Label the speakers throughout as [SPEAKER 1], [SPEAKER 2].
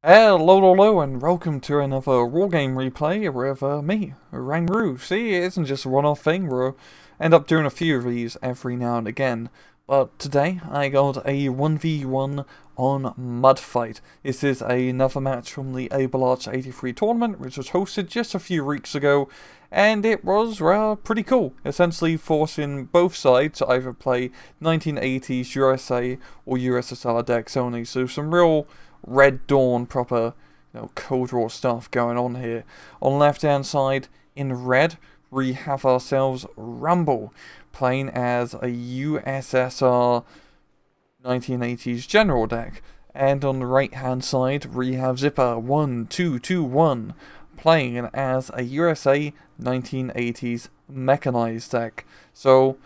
[SPEAKER 1] Hello, and welcome to another Wargame replay with me, Rangru. See, it isn't just a one-off thing, we'll end up doing a few of these every now and again. But today, I got a 1v1 on Mudfight. This is another match from the Able Arch 83 tournament, which was hosted just a few weeks ago, and it was pretty cool, essentially forcing both sides to either play 1980s USA or USSR decks only, so some real Red Dawn, proper, Cold War stuff going on here. On the left hand side, in red, we have ourselves Rumble, playing as a USSR 1980s general deck. And on the right hand side, we have Zipper 1221, playing as a USA 1980s mechanized deck. So,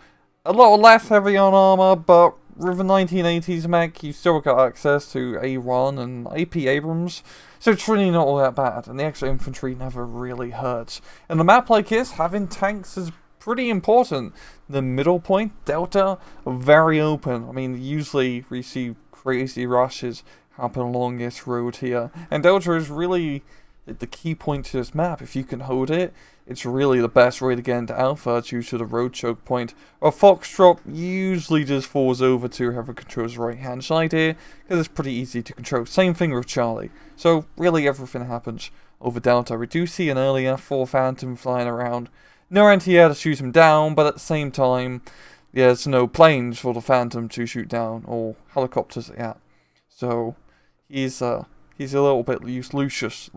[SPEAKER 1] a lot less heavy on armor, but with the 1980s mech, you still got access to A1 and AP Abrams, so it's really not all that bad, and the extra infantry never really hurts. And a map like this, having tanks is pretty important. The middle point, Delta, very open. I mean, usually we see crazy rushes happen along this road here, and Delta is really the key point to this map. If you can hold it, it's really the best way to get into Alpha due to the road choke point. A Foxtrot usually just falls over to whoever controls the right hand side here, because it's pretty easy to control. Same thing with Charlie. So really everything happens over Delta. We do see an earlier 4 Phantom flying around. No anti-air to shoot him down, but at the same time, there's no planes for the Phantom to shoot down, or helicopters, yeah. So, he's a little bit useless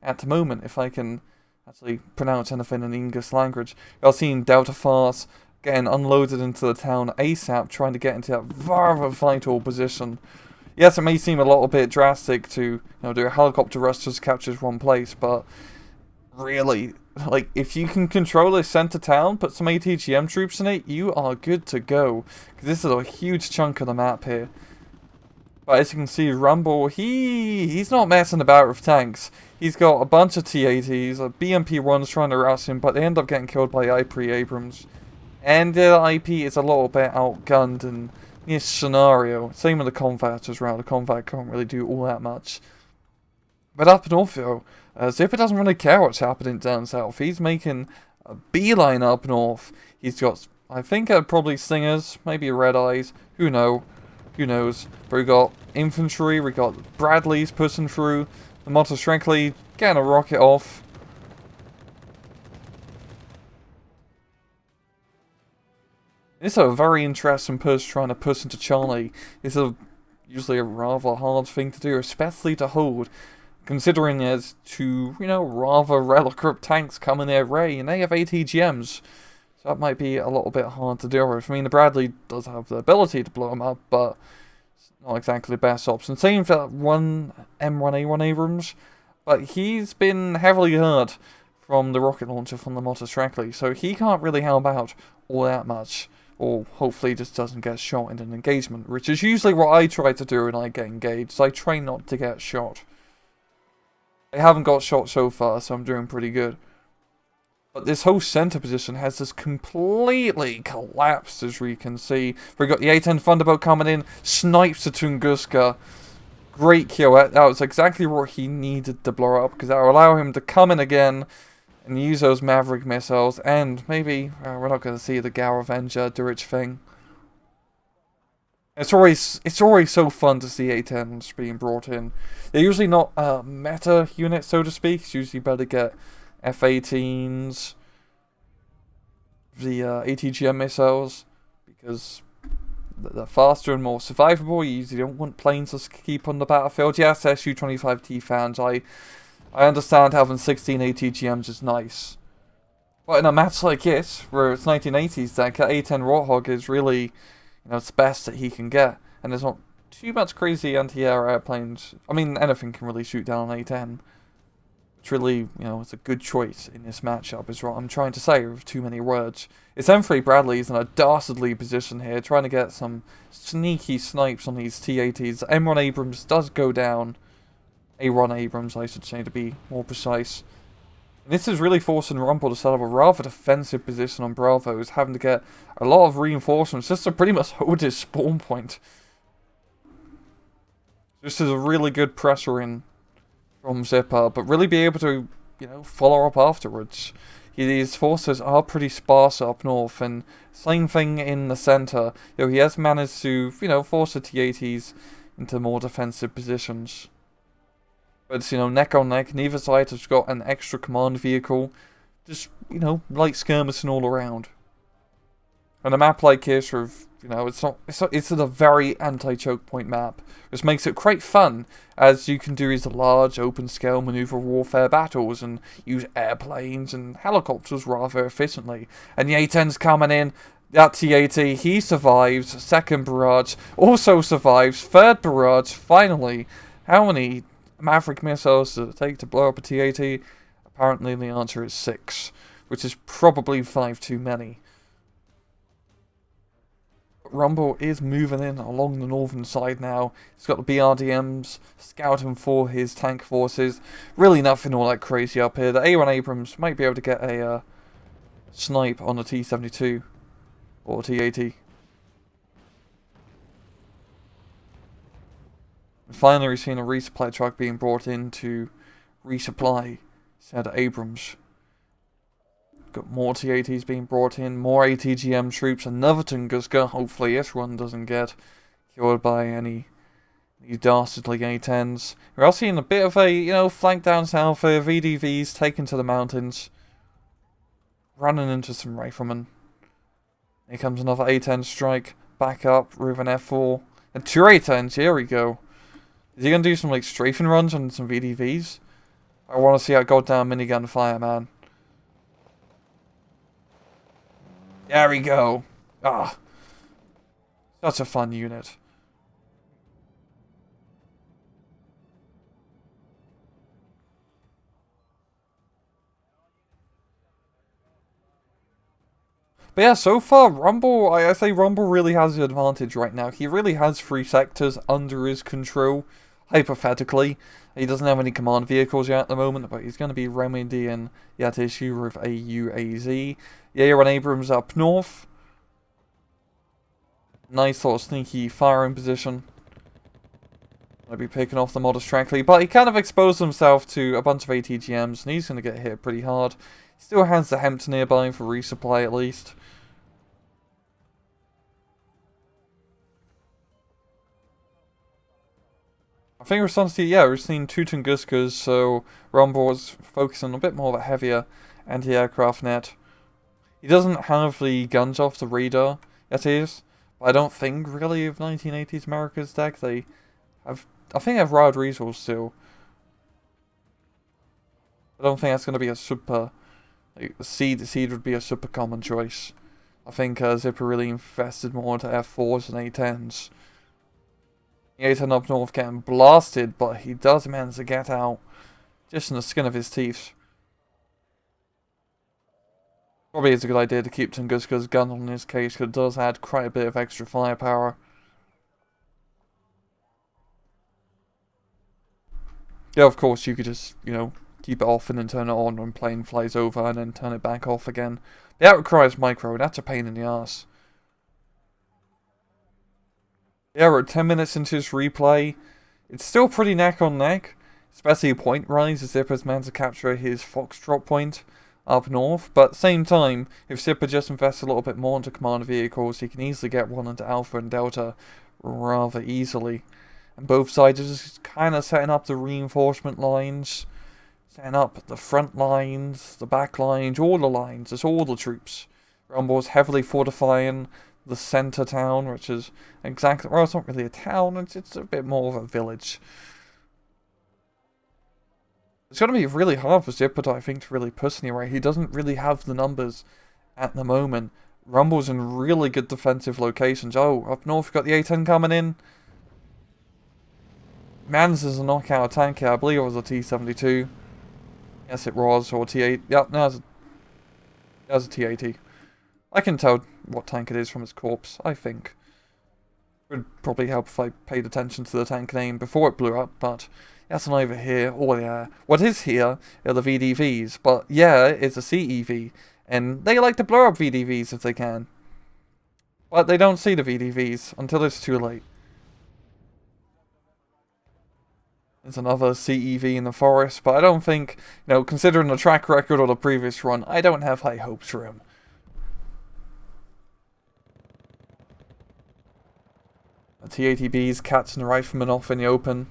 [SPEAKER 1] at the moment, if I can actually pronounce anything in the English language. I've seen Delta Fast getting unloaded into the town ASAP, trying to get into that very vital position. Yes, it may seem a little bit drastic to do a helicopter rush just captures one place, but really, like, if you can control this center town, put some ATGM troops in it, you are good to go. Because this is a huge chunk of the map here. But as you can see, Rumble, he's not messing about with tanks. He's got a bunch of T-80s, BMP-1s trying to rouse him, but they end up getting killed by IP Abrams. And the IP is a little bit outgunned in this scenario. Same with the Convat as well. The Convat can't really do all that much. But up north, though, Zipper doesn't really care what's happening down south. He's making a beeline up north. He's got, I think, probably Stingers, maybe Red Eyes, who knows. But we got infantry, we got Bradleys pushing through, the Motor Shrinkley getting a rocket off. This is a very interesting push trying to push into Charlie. It's usually a rather hard thing to do, especially to hold, considering there's two, rather relic tanks coming their way, and they have ATGMs. So that might be a little bit hard to deal with. I mean, the Bradley does have the ability to blow them up, but it's not exactly the best option. Same for that one M1A1 Abrams, but he's been heavily hurt from the rocket launcher from the Motor Shrinkley, so he can't really help out all that much. Or hopefully just doesn't get shot in an engagement, which is usually what I try to do when I get engaged. I try not to get shot. I haven't got shot so far, so I'm doing pretty good. But this whole center position has just completely collapsed, as we can see. We've got the A-10 Thunderbolt coming in, snipes the Tunguska. Great kill. That was exactly what he needed to blow up, because that will allow him to come in again and use those Maverick missiles. And maybe we're not going to see the Gal Avenger do its thing. It's always so fun to see A-10s being brought in. They're usually not meta units, so to speak. It's usually better to get F-18s, the ATGM missiles, because they're faster and more survivable. You usually don't want planes to keep on the battlefield. Yes, Su-25T fans, I understand having 16 ATGMs is nice. But in a match like this, where it's 1980s, that A-10 Warthog is really, it's the best that he can get. And there's not too much crazy anti-air airplanes. I mean, anything can really shoot down an A-10. It's really, it's a good choice in this matchup, is what I'm trying to say with too many words. It's M3 Bradley's in a dastardly position here, trying to get some sneaky snipes on these T-80s. M1 Abrams does go down. A1 Abrams, I should say, to be more precise. And this is really forcing Rumble to set up a rather defensive position on Bravo's, having to get a lot of reinforcements just to pretty much hold his spawn point. This is a really good pressure in from Zipper, but really be able to, follow up afterwards. His forces are pretty sparse up north, and same thing in the center. He has managed to, force the T-80s into more defensive positions. But, neck on neck, neither side has got an extra command vehicle. Just, light skirmishing all around. And a map like this, it's a very anti-choke point map, which makes it quite fun, as you can do these large, open-scale maneuver warfare battles, and use airplanes and helicopters rather efficiently. And the A-10's coming in, that T-80, he survives, second barrage, also survives, third barrage, finally. How many Maverick missiles does it take to blow up a T-80? Apparently the answer is 6, which is probably 5 too many. Rumble is moving in along the northern side now. He's got the BRDMs scouting for his tank forces. Really nothing all that crazy up here. The A1 Abrams might be able to get a snipe on the T-72 or T-80. And finally, we've seen a resupply truck being brought in to resupply said Abrams. Got more T-80s being brought in, more ATGM troops, another Tunguska. Hopefully this one doesn't get killed by any dastardly A-10s. We're also seeing a bit of a, flank down south here, VDVs taken to the mountains. Running into some riflemen. Here comes another A-10 strike. Back up with an F4. And 2 A-10s, here we go. Is he going to do some strafing runs on some VDVs? I want to see that goddamn minigun fire, man. There we go. Ah. Such a fun unit. But yeah, so far, Rumble, I say Rumble really has the advantage right now. He really has 3 sectors under his control, hypothetically. He doesn't have any command vehicles yet at the moment, but he's going to be remedying that issue with a UAZ. Yeah, you're on Abrams up north. Nice sort of sneaky firing position. Might be picking off the modest Trackley, but he kind of exposed himself to a bunch of ATGMs, and he's going to get hit pretty hard. He still has the Hempt nearby for resupply at least. I think we're starting to see, yeah, we're seeing 2 Tunguskas, so Rumble was focusing on a bit more of a heavier anti-aircraft net. He doesn't have the guns off the radar, yet he is. But I don't think, really, of 1980s America's deck, they have, I think they have Wild Resource still. I don't think that's going to be a super, the seed would be a super common choice. I think Zipper really invested more into F4s and A10s. The A10 up north getting blasted, but he does manage to get out just in the skin of his teeth. Probably is a good idea to keep Tunguska's gun on this case, because it does add quite a bit of extra firepower. Yeah, of course, you could just, keep it off and then turn it on when plane flies over and then turn it back off again. That requires micro, that's a pain in the ass. Yeah, we're 10 minutes into this replay. It's still pretty neck on neck, especially point rise as Zipper's managed to capture his Foxtrot point up north. But at the same time, if Zipper just invests a little bit more into command vehicles, he can easily get one into Alpha and Delta rather easily. And both sides are just kind of setting up the reinforcement lines, setting up the front lines, the back lines, all the lines, it's all the troops. Rumble's heavily fortifying the center town, which is exactly, well, it's not really a town, it's a bit more of a village. It's going to be really hard for Zipper, I think, to really push anyway. He doesn't really have the numbers at the moment. Rumble's in really good defensive locations. Oh, up north we've got the A-10 coming in. Mans is a knockout tank here. I believe it was a T-72. Yes, it was, or T-8. Yep, no, it was a T-80. I can tell what tank it is from its corpse, I think. It would probably help if I paid attention to the tank name before it blew up, but that's not over here. Oh yeah, what is here are the VDVs, but yeah, it's a CEV, and they like to blow up VDVs if they can. But they don't see the VDVs until it's too late. There's another CEV in the forest, but I don't think, considering the track record of the previous run, I don't have high hopes for him. The TATB's catching the rifleman off in the open.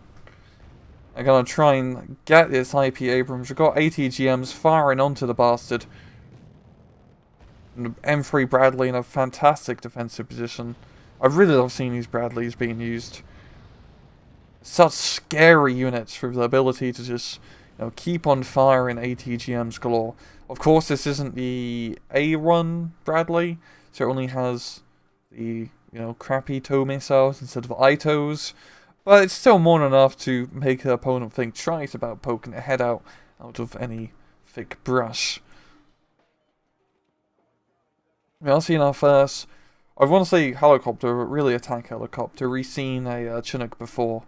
[SPEAKER 1] I'm gonna try and get this IP Abrams. We've got ATGMs firing onto the bastard. And M3 Bradley in a fantastic defensive position. I really love seeing these Bradleys being used. Such scary units for the ability to just, keep on firing ATGMs galore. Of course, this isn't the A-run Bradley, so it only has the, crappy tow missiles instead of ITOs. But it's still more than enough to make the opponent think twice about poking their head out of any thick brush. I'll see in our first, I want to say helicopter, but really attack helicopter. We've seen a Chinook before.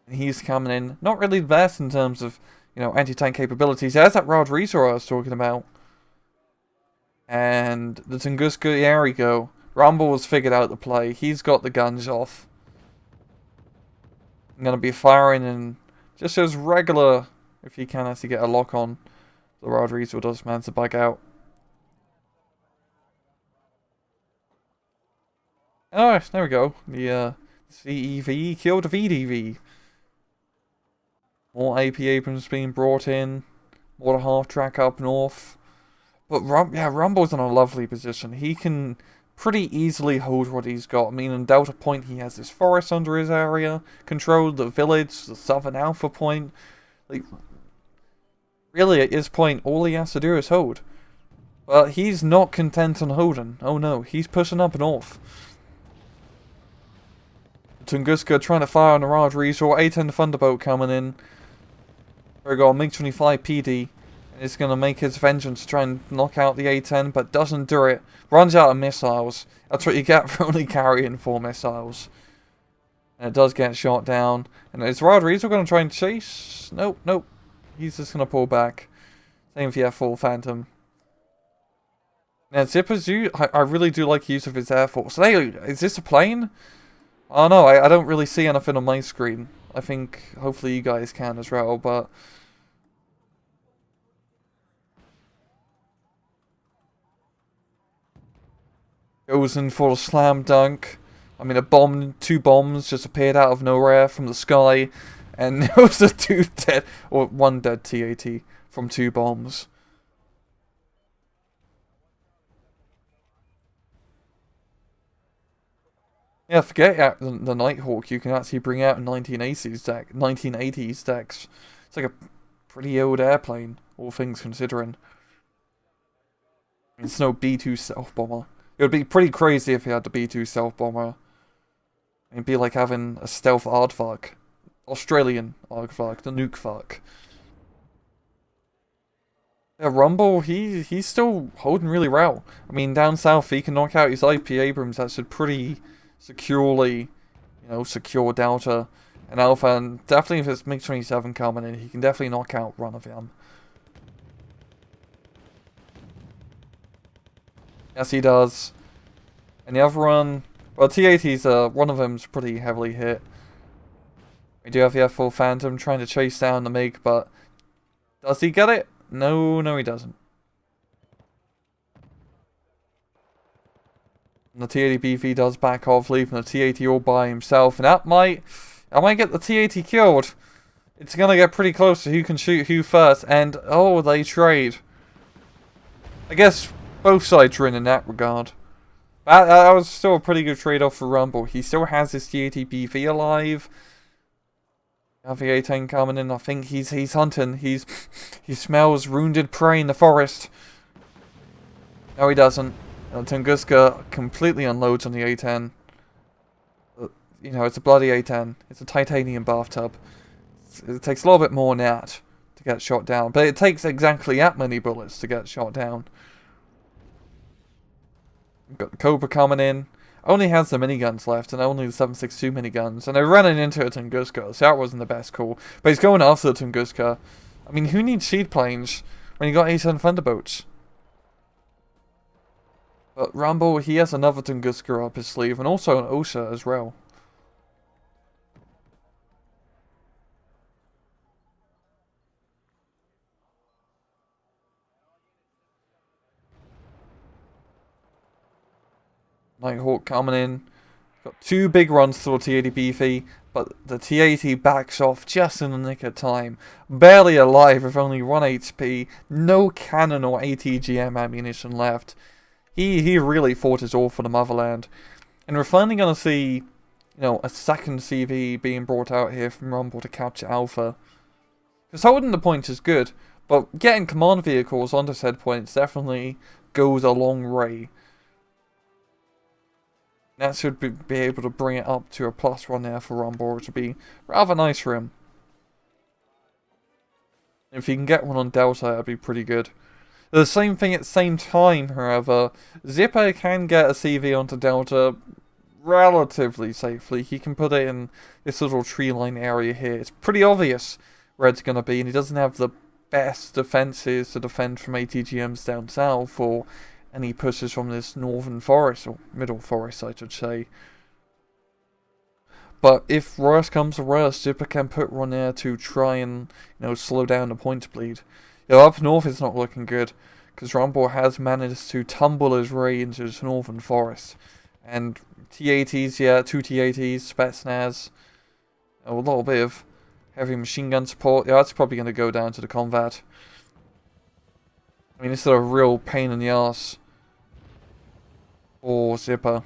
[SPEAKER 1] And he's coming in, not really the best in terms of, anti-tank capabilities. There's that Rod Resor I was talking about. And the Tunguska, there we go. Rumble has figured out the play. He's got the guns off. I'm going to be firing in just as regular, if he can actually get a lock on. The Rod Resor does manage to bug out. Oh, there we go. The CEV killed the VDV. More AP Abrams being brought in. More half track up north. But Rumble's in a lovely position. He can pretty easily hold what he's got. I mean, in Delta Point, he has this forest under his area. Controlled the village, the southern Alpha Point. Like, really, at this point, all he has to do is hold. But he's not content on holding. Oh no, he's pushing up north. Tunguska trying to fire on the Raj Resort. A-10 Thunderbolt coming in. There we go, MiG-25 PD. It's going to make his vengeance try and knock out the A-10, but doesn't do it. Runs out of missiles. That's what you get for only carrying 4 missiles. And it does get shot down. And is Raj Resort going to try and chase? Nope, nope. He's just going to pull back. Same for the F-4 Phantom. Now, Zipper's I really do like use of his Air Force. Hey, is this a plane? Oh no, I don't really see anything on my screen. I think hopefully you guys can as well, but goes in for a slam dunk. I mean, 2 bombs just appeared out of nowhere from the sky, and there was a 1 dead TAT from 2 bombs. Yeah, forget the Nighthawk. You can actually bring out 1980s decks. It's like a pretty old airplane, all things considering. It's no B-2 stealth bomber. It would be pretty crazy if you had the B-2 stealth bomber. It'd be like having a stealth Aardvark. Australian Aardvark, the nuke Vark. Yeah, Rumble, he's still holding really well. I mean, down south, he can knock out his IP Abrams. That's a pretty securely, secure Delta and Alpha, and definitely if it's MiG-27 coming in, he can definitely knock out one of them. Yes, he does. And the other one, well, T-80's, one of them's pretty heavily hit. We do have the F-4 Phantom trying to chase down the MiG, but does he get it? No, he doesn't. And the T-80 BV does back off, leaving the T-80 all by himself. And that might get the T-80 killed. It's going to get pretty close to who can shoot who first. And, oh, they trade. I guess both sides are in that regard. That was still a pretty good trade-off for Rumble. He still has his T-80 BV alive. The A-10 coming in. I think he's hunting. He smells wounded prey in the forest. No, he doesn't. Tunguska completely unloads on the A-10. It's a bloody A-10. It's a titanium bathtub. It takes a little bit more than that to get shot down. But it takes exactly that many bullets to get shot down. We've got the Cobra coming in. Only has the miniguns left, and only the 7.62 miniguns. And they're running into a Tunguska, so that wasn't the best call. But he's going after the Tunguska. I mean, who needs seaplanes when you got A-10 Thunderbolts? But Rumble, he has another Tunguska up his sleeve, and also an OSA as well. Nighthawk coming in. Got 2 big runs to the T80 beefy, but the T80 backs off just in the nick of time. Barely alive with only 1 HP, no cannon or ATGM ammunition left. He really fought his all for the motherland. And we're finally going to see, a second CV being brought out here from Rumble to capture Alpha. Because holding the point is good, but getting command vehicles onto said points definitely goes a long way. That should be able to bring it up to a +1 there for Rumble, which would be rather nice for him. If he can get one on Delta, that'd be pretty good. The same thing at the same time, however, Zipper can get a CV onto Delta relatively safely. He can put it in this little tree line area here. It's pretty obvious where it's going to be, and he doesn't have the best defences to defend from ATGMs down south, or any pushes from this northern forest, or middle forest I should say. But if worse comes to worse, Zipper can put one there to try and, slow down the point bleed. Up north it's not looking good, because Rumble has managed to tumble his way into this northern forest. And T-80s, yeah, 2 T-80s, Spetsnaz, a little bit of heavy machine gun support. Yeah, that's probably going to go down to the combat. I mean, it's a real pain in the ass for Zipper.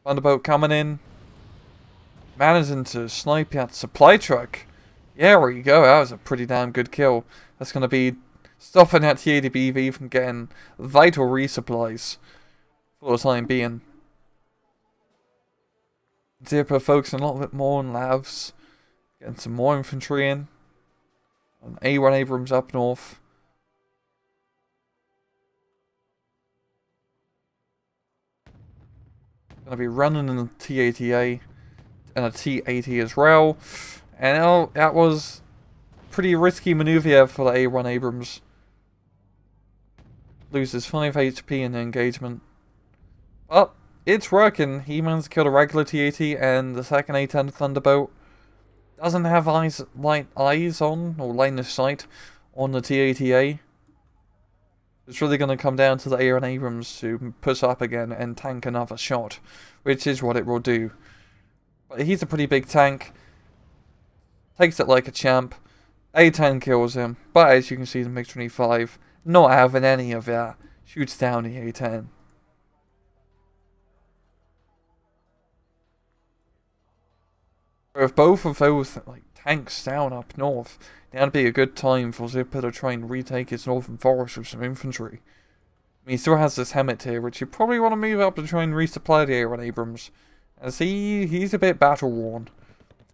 [SPEAKER 1] Thunderbolt coming in. Managing to snipe that supply truck. Yeah, there you go. That was a pretty damn good kill. That's going to be stopping that T-80 BV from getting vital resupplies for the time being. Zipper focusing a little bit more on labs. Getting some more infantry in. And A1 Abrams up north. Going to be running in the T-80A and a T-80 as well. And that was pretty risky maneuver for the A1 Abrams. Loses 5 HP in the engagement. But it's working. He managed to kill the regular T-80, and the second A10 Thunderbolt doesn't have eyes on, or line of sight, on the T-80A. It's really going to come down to the A1 Abrams to push up again and tank another shot, which is what it will do. But he's a pretty big tank. Takes it like a champ. A10 kills him, but as you can see, the MiG-25 not having any of that. Shoots down the A10. With both of those tanks down up north, that'd be a good time for Zipper to try and retake his northern forest with some infantry. I mean, he still has this Hemet here, which you probably want to move up to try and resupply the A1 Abrams, as he's a bit battle worn.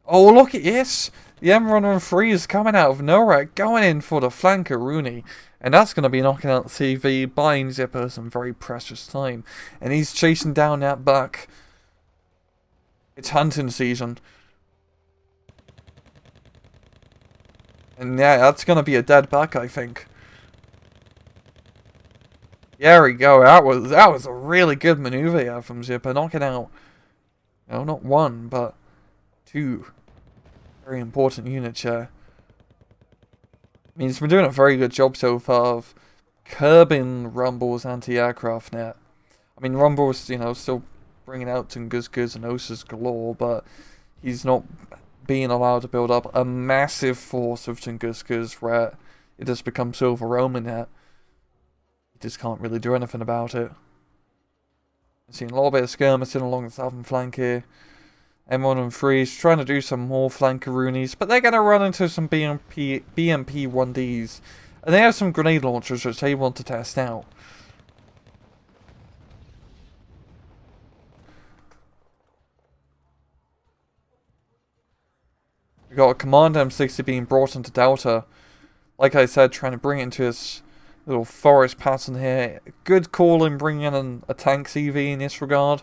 [SPEAKER 1] Oh, look at this! The M113 is coming out of nowhere, going in for the flanker Rooney. And that's going to be knocking out the CV, buying Zipper some very precious time. And he's chasing down that buck. It's hunting season. And yeah, that's going to be a dead buck, I think. There we go. That was a really good maneuver from Zipper, knocking out, not 1, but 2 very important units here. I mean, he's been doing a very good job so far of curbing Rumble's anti-aircraft net. I mean, Rumble's, still bringing out Tunguskis and Osas galore, but he's not being allowed to build up a massive force of Tunguskis where it just becomes so overwhelming that he just can't really do anything about it. I'm seeing a little bit of skirmishing along the southern flank here. M113 is trying to do some more flankeroonies, but they're going to run into some BMP-1Ds. And they have some grenade launchers which they want to test out. We got a Command M60 being brought into Delta. Like I said, trying to bring it into this little forest pattern here. Good call in bringing in a tank CV in this regard.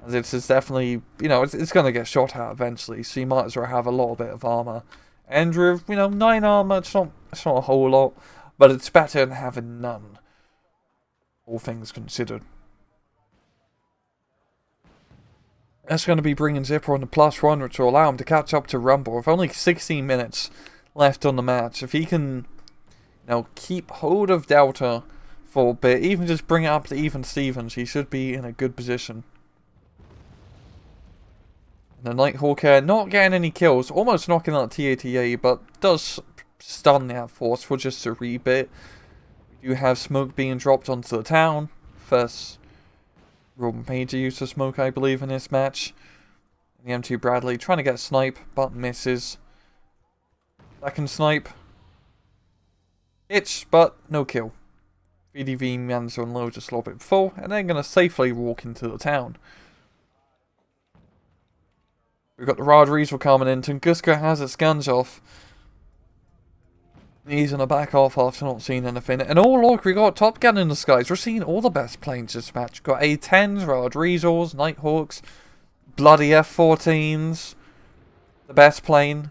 [SPEAKER 1] As it's definitely, it's going to get shot at eventually, so you might as well have a little bit of armour. And with, 9 armour, it's not a whole lot, but it's better than having none. All things considered. That's going to be bringing Zipper on the +1, which will allow him to catch up to Rumble with only 16 minutes left on the match. If he can, Now keep hold of Delta for a bit. Even just bring it up to even Stevens. He should be in a good position. The Nighthawk here, not getting any kills, almost knocking out TATA, but does stun that force for just a wee bit. We do have smoke being dropped onto the town. First real major use of smoke, I believe, in this match. The M2 Bradley trying to get a snipe, but misses. Second snipe. Hits, but no kill. VDV managed to unload just a little bit before, and then going to safely walk into the town. We've got the Rodriguez coming in. Tunguska has its guns off. He's gonna back off after not seeing anything. And oh look, we got Top Gun in the skies. We're seeing all the best planes this match. We've got A-10s, Rodriguez, Nighthawks, bloody F-14s. The best plane.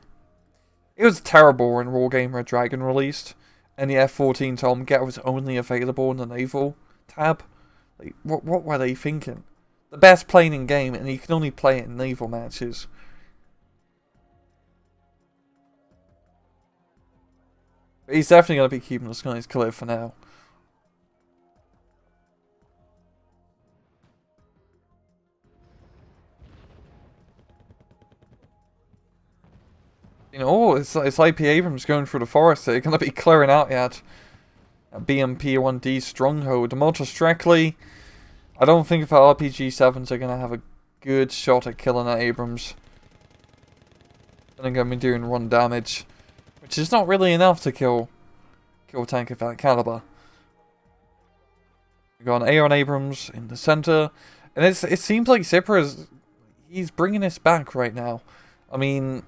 [SPEAKER 1] It was terrible when Wargame Red Dragon released. And the F-14 Tomcat was only available in the naval tab. Like, what were they thinking? The best plane in game, and you can only play it in naval matches. But he's definitely going to be keeping the skies clear for now. You know, it's IP Abrams going through the forest. They're going to be clearing out yet. BMP-1D Stronghold. The Motor Streckley. I don't think if our RPG-7s are going to have a good shot at killing that Abrams. They're going to be doing 1 damage. Which is not really enough to kill a tank of that caliber. We've got an Aeron Abrams in the center. And it seems like Zipper he's bringing this back right now. I mean,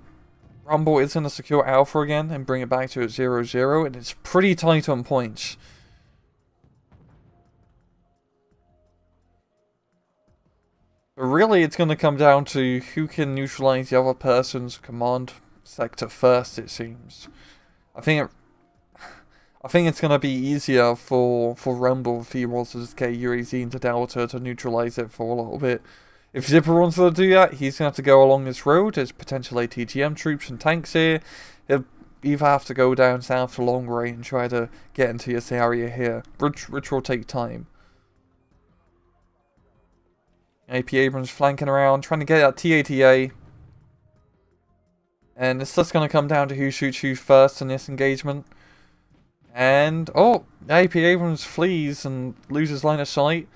[SPEAKER 1] Rumble is going to secure Alpha again and bring it back to 0-0. And it's pretty tight on points. But really, it's going to come down to who can neutralize the other person's command sector first, it seems. I think it's going to be easier for Rumble if he wants to just get UAZ into Delta to neutralize it for a little bit. If Zipper wants to do that, he's going to have to go along this road. There's potential ATGM troops and tanks here. He'll either have to go down south to Long Range and try to get into this area here, which will take time. AP Abrams flanking around, trying to get at TATA. And it's just going to come down to who shoots who first in this engagement. And, oh, AP Abrams flees and loses line of sight.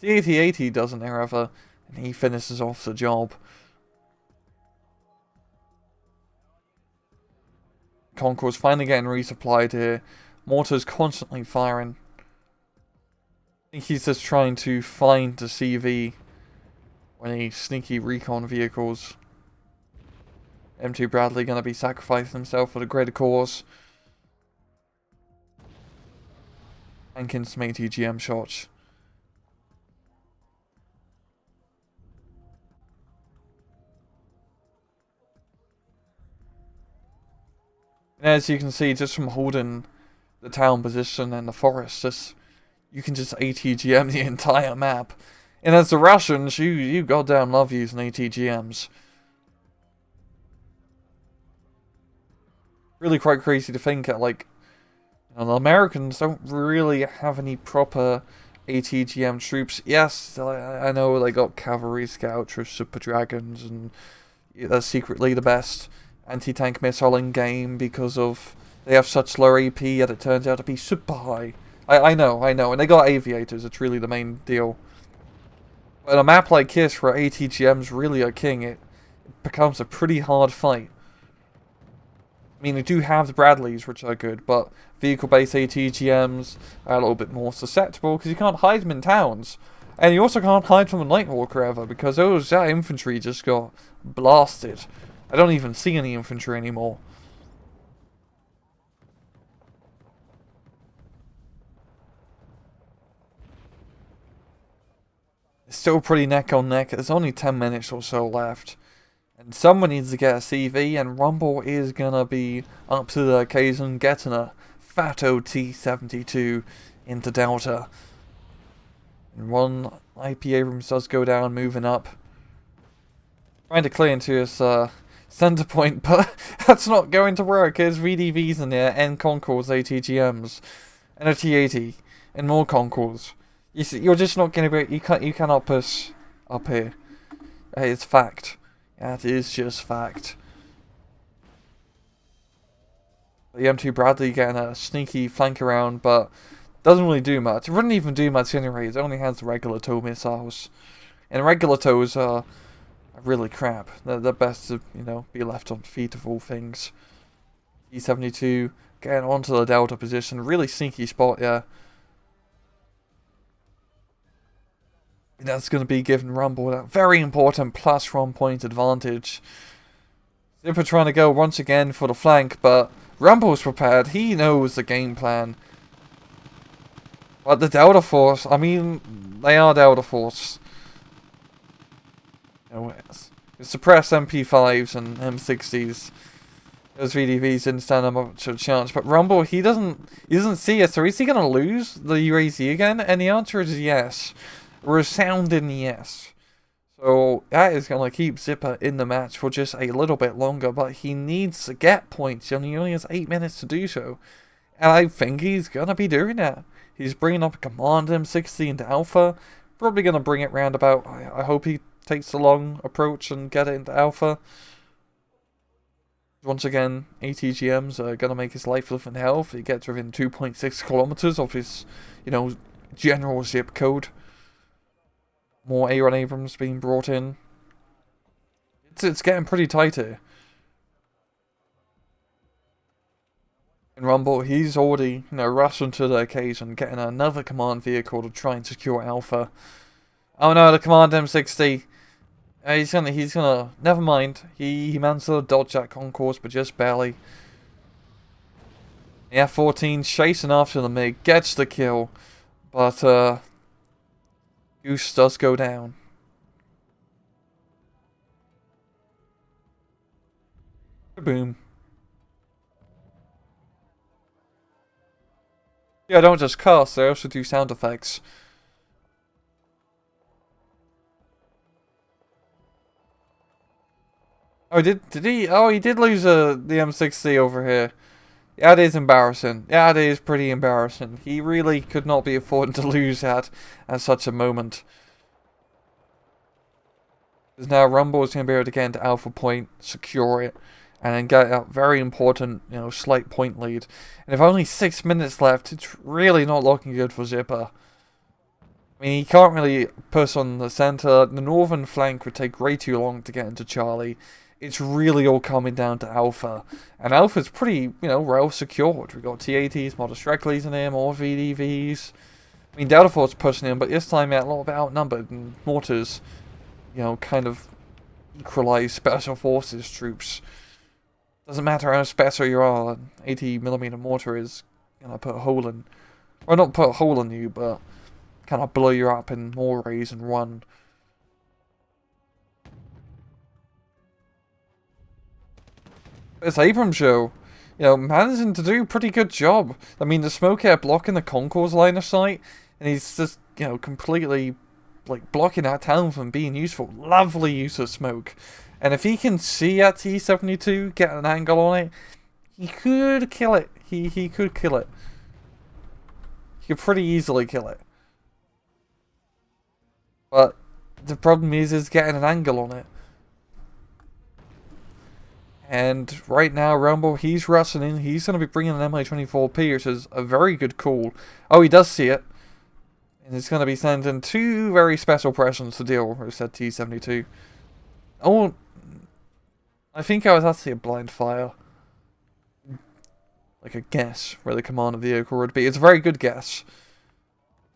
[SPEAKER 1] TATA doesn't, however, and he finishes off the job. Concourse finally getting resupplied here. Mortar's constantly firing. I think he's just trying to find the CV. Any sneaky recon vehicles. M2 Bradley going to be sacrificing himself for the greater cause. Tanking some ATGM shots. And as you can see, just from holding the town position and the forest, you can just ATGM the entire map. And as the Russians, you goddamn love using ATGMs. Really quite crazy to think that, like, you know, the Americans don't really have any proper ATGM troops. Yes, I know they got cavalry scouts or super dragons, and they're secretly the best anti-tank missile in game because of they have such low AP, yet it turns out to be super high. I know, and they got aviators. It's really the main deal. But a map like this where ATGMs really are king, it becomes a pretty hard fight. I mean, they do have the Bradleys, which are good, but vehicle-based ATGMs are a little bit more susceptible, because you can't hide them in towns. And you also can't hide from a Nighthawk ever, because that infantry just got blasted. I don't even see any infantry anymore. It's still pretty neck on neck. There's only 10 minutes or so left. And someone needs to get a CV, and Rumble is gonna be up to the occasion getting a fat OT-72 into Delta. And one IP Abrams does go down, moving up. Trying to clear into his center point, but that's not going to work. There's VDVs in there, and Concours ATGMs, and a T80, and more Concours. You're just not going to be. You cannot push up here. It's fact. That is just fact. The M2 Bradley getting a sneaky flank around, but doesn't really do much. It wouldn't even do much anyway. It only has the regular tow missiles, and regular tows are really crap. They're best to be left on feet of all things. E72 getting onto the Delta position, really sneaky spot, yeah. And that's going to be giving Rumble that very important +1 point advantage. Zipper trying to go once again for the flank, but Rumble's prepared. He knows the game plan. But the Delta Force, I mean, they are Delta Force. Suppress MP5s and M60s. Those VDVs didn't stand much of a chance. But Rumble, he doesn't see it. So is he going to lose the UAZ again? And the answer is yes. Resounding yes. So that is going to keep Zipper in the match for just a little bit longer. But he needs to get points. He only has 8 minutes to do so. And I think he's going to be doing that. He's bringing up a Command M60 into Alpha. Probably going to bring it round about. I hope he takes the long approach and get it into Alpha. Once again, ATGMs are going to make his life live in hell if he gets within 2.6 kilometers of his, general zip code. More A1 Abrams being brought in. It's getting pretty tight here. And Rumble, he's already, rushing to the occasion, getting another command vehicle to try and secure Alpha. Oh no, the Command M60. He's gonna, never mind. He managed to dodge that concourse, but just barely. The F-14 chasing after the MiG, gets the kill, but Goose does go down. Boom. Yeah, I don't just cast, I also do sound effects. Oh, did he? Oh, he did lose the M60 over here. Yeah, it is embarrassing. Yeah, it is pretty embarrassing. He really could not be affording to lose that at such a moment. Because now Rumble is going to be able to get into Alpha Point, secure it, and then get a very important, slight point lead. And if only 6 minutes left, it's really not looking good for Zipper. I mean, he can't really push on the center. The northern flank would take way too long to get into Charlie. It's really all coming down to Alpha. And Alpha's pretty, well secured. We've got T-80s, Modest Shrekley's in there, more VDVs. I mean, Delta Force pushing in, but this time a little bit outnumbered. And Mortars, kind of equalize Special Forces troops. Doesn't matter how special you are, an 80mm mortar is going to put a hole in. Well, not put a hole in you, but kind of blow you up in more ways than one. This Abrams show, managing to do a pretty good job. I mean, the smoke air blocking the concourse line of sight, and he's just, completely, blocking that town from being useful. Lovely use of smoke. And if he can see at T-72, get an angle on it, he could kill it. He could kill it. He could pretty easily kill it. But the problem is getting an angle on it. And right now, Rumble, he's rushing in. He's going to be bringing an Mi-24P, which is a very good call. Oh, he does see it. And he's going to be sending 2 very special pressions to deal with said T-72. Oh, I think I was actually a blind fire. Like a guess where the command vehicle would be. It's a very good guess.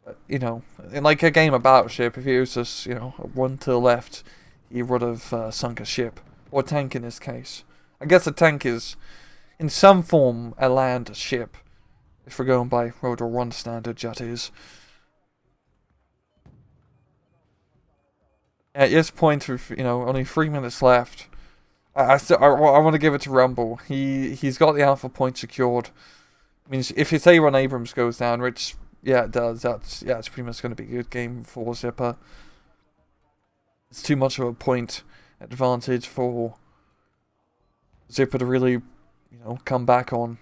[SPEAKER 1] But, in like a game of Battleship, if he was just, one to the left, he would have sunk a ship. Or a tank in this case. I guess a tank is, in some form, a land ship. If we're going by World War 1 standards, that is. At this point, with, only 3 minutes left, I want to give it to Rumble. He's got the Alpha point secured. I mean, if his A1 Abrams goes down, which, yeah, it does, it's pretty much going to be a good game for Zipper. It's too much of a point advantage for Zipper to really, come back on.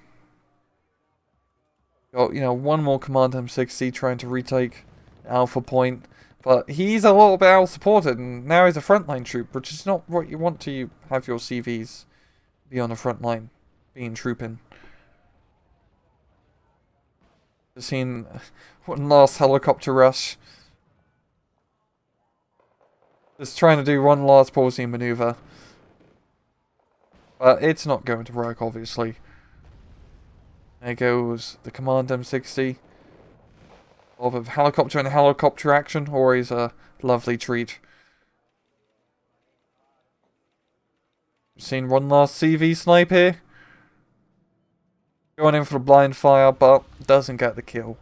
[SPEAKER 1] Got, one more Command M60 trying to retake Alpha Point. But he's a little bit out-supported, and now he's a frontline troop, which is not what you want to have your CVs be on the front line, being trooping. Just seen one last helicopter rush. Just trying to do one last pausing maneuver. But it's not going to work, obviously. There goes the Command M60. Of helicopter and helicopter action, always a lovely treat. Seen one last CV snipe here. Going in for the blind fire, but doesn't get the kill.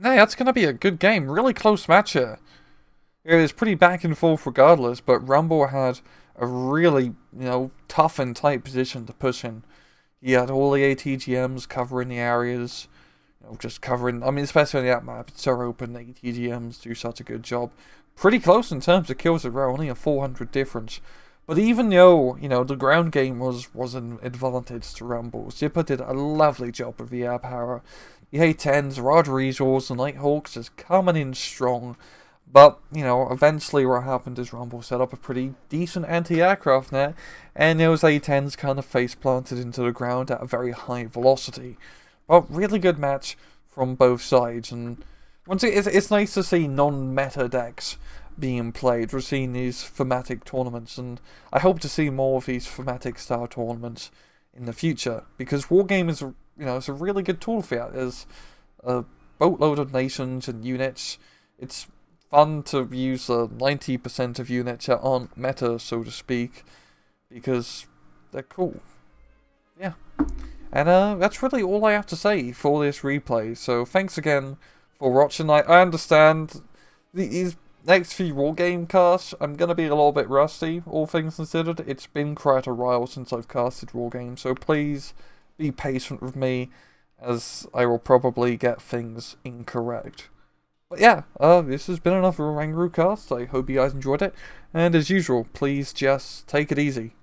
[SPEAKER 1] Hey, that's going to be a good game. Really close match here. It was pretty back and forth regardless, but Rumble had a really, tough and tight position to push in. He had all the ATGMs covering the areas, just covering, especially on the app map, it's so open, the ATGMs do such a good job. Pretty close in terms of kills as well, only a 400 difference. But even though, the ground game was an advantage to Rumble, Zipper did a lovely job with the air power. The A-10s, Rod Resource, the Nighthawks just coming in strong. But, eventually what happened is Rumble set up a pretty decent anti-aircraft net, and those A-10s kind of face-planted into the ground at a very high velocity. But really good match from both sides, and once it's nice to see non-meta decks being played. We're seeing these thematic tournaments, and I hope to see more of these thematic style tournaments in the future, because Wargame is, it's a really good tool for that. There's a boatload of nations and units. It's fun to use 90% of units that aren't meta, so to speak, because they're cool. Yeah. And that's really all I have to say for this replay. So thanks again for watching. I understand these next few Wargame casts, I'm going to be a little bit rusty, all things considered. It's been quite a while since I've casted Wargame, so please be patient with me, as I will probably get things incorrect. But yeah, this has been another Rangaroo cast. I hope you guys enjoyed it, and as usual, please just take it easy.